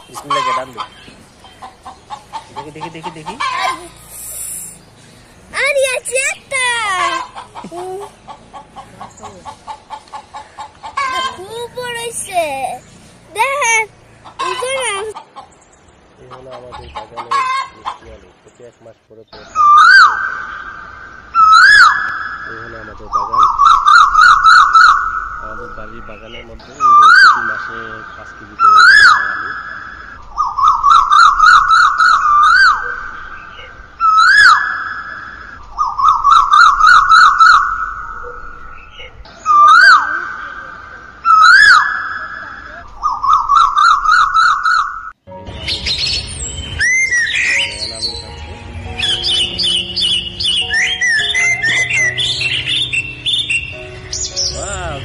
বিসমিল্লাহ কে ডান দে দেখি দেখি দেখি আরে আছে একটা খুব বড় হইছে দেখেন উপরে এই হলো আমাদের বাগানের মিষ্টি আলু প্রতি 1 মাস পরে পরে এই হলো আমাদের বাগান আমাদের বাড়ির বাগানের মধ্যে প্রতি মাসে 5 কেজি করে আলু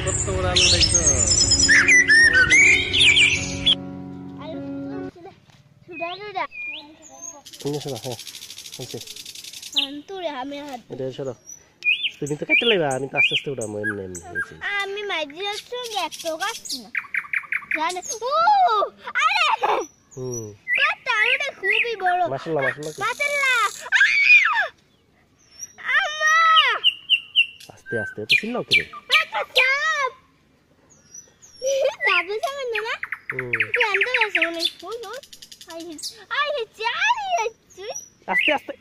কত বড় আলু দেখছো তুমি তো কেটে লাইবা আমি তো আস্তে আস্তে উঠাবো এমনি এমনি আমি মাঝির সঙ্গে একটু কাটছি না জানে ও আরে কত আলুটা খুবই বড় মাশাআল্লাহ মাশাআল্লাহ মাশাআল্লাহ আম্মা আস্তে আস্তে তো চিল্লাও করে যাবে যাবে না তুই আনতে আসো না শুনো আই চাই আস্তে আস্তে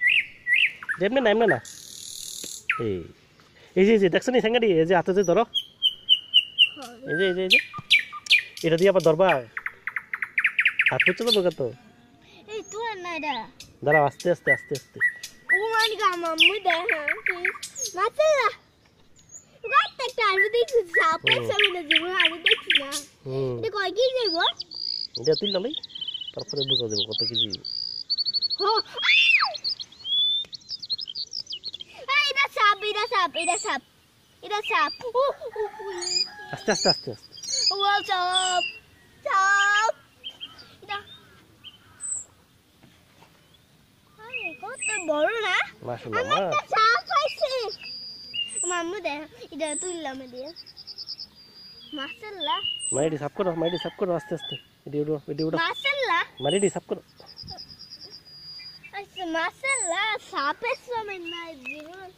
যেমনে না এমনে না এই যে দেখছো নি ঠ্যাঙ্গাটি এই যে হাতে যে ধরো এই যে এটা দিয়ে আবার ধরবা হাত পুচ্ছে তো তো এই তুই না এটা দাঁড়াও আস্তে আস্তে আস্তে আস্তে ও মান গামাম্মু দেখা মাতালা একটা আলু দেখছি সাপের সামনে জীবন আলু দেখছি না এটা কয় কেজি দেব এটা তুই লই তারপরে বুঝা দেব কত কেজি হো এটা সাপ আস্তে আস্তে আস্তে আস্তে ও সাপ এটা আরে কত বড় না মাশাআল্লাহ আমার সাপ খাইছে মাম্মু দেখ এটা তুললাম দিয়ে মাশাআল্লাহ মাইডি সাফ করো আস্তে আস্তে এডি উড়ো মাশাআল্লাহ মাইডি সাফ করো আচ্ছা মাশাআল্লাহ সাপের সময় না জীবন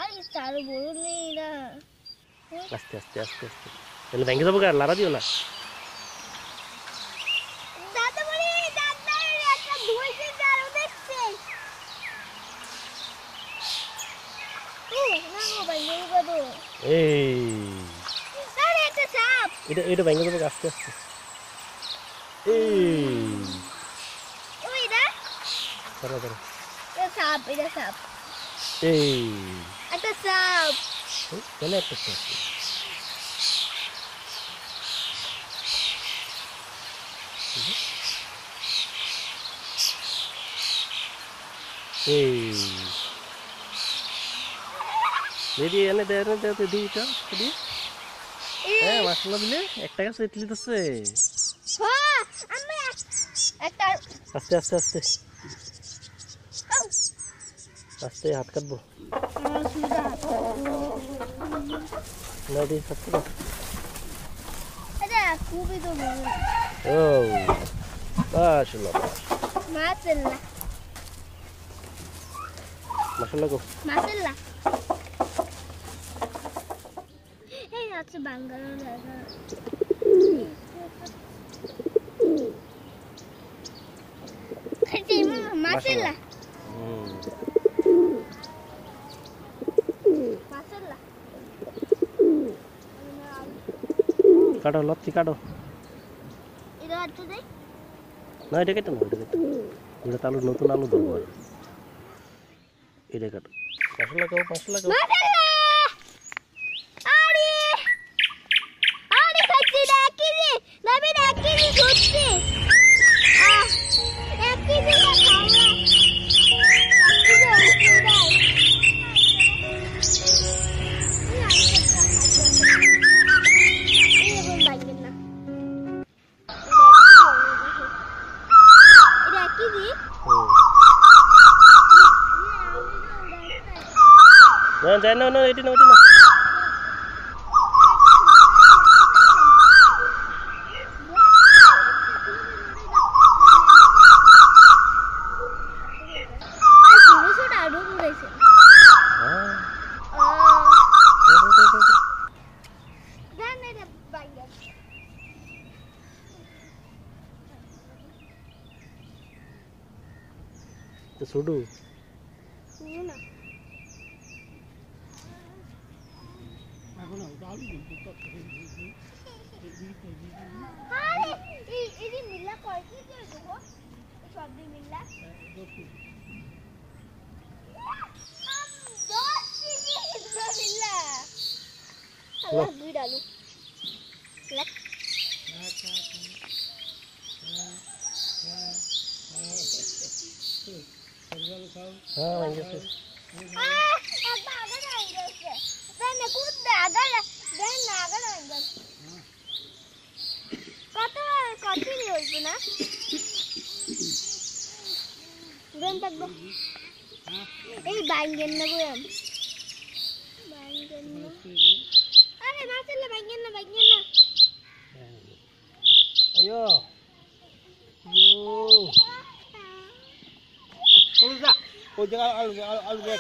আরে তার বড় নেই না আস্তে আস্তে আস্তে আস্তে তাহলে ভেঙে যাবো আর লাড়া দিও না দাদা বলি দাদা একটা দুই দিন আরো দেখছে ও না গো ভাই এই কত এই আরে একটা সাপ এটা ভেঙে যাবো আস্তে আস্তে এই ওই দা ধরো এটা সাপ এই একটা সাপ চলে একটা সাপ এই দিদি এনে দে দিটা দিদি হ্যাঁ মাশাআল্লাহ দিলে একটা গাছ ইতলি দছে হ্যাঁ আমি একটা আস্তে আস্তে আস্তে আস্তে হাত কাটবো না দি সব করো এটা খুবই তো বড় ও মাশাআল্লাহ মাশাআল্লাহ গো মাশাআল্লাহ এই আছে বাঙ্গালো জায়গা এই মাশাআল্লাহ মাশাআল্লাহ কাটো লচ্ছি কাটো এটা আছে দে না এটা কেটে না এটা তালু নতুন আলু ধরবো আর এটা কাটো মাশাআল্লাহ গো মাশাআল্লাহ আরে খাচ্ছি না কেজি নবী না কেজি খুঁজছি এক কেজি না খাওয়া না এটি না তো শুডু শুনো না আরে এই মিল্লা কয় কি দেবো সব দিয়ে মিল্লা Allah duit dalu. Lek. हाँ आएंगे फिर अब आगे आएंगे उससे देन कूद दे आगे देन आगे आएंगे कत नहीं होती ना देन तक दो ए बैंगन ना कोई हम बैंगन ना अरे ना चले बैंगन ना ayo yo oh jangan alu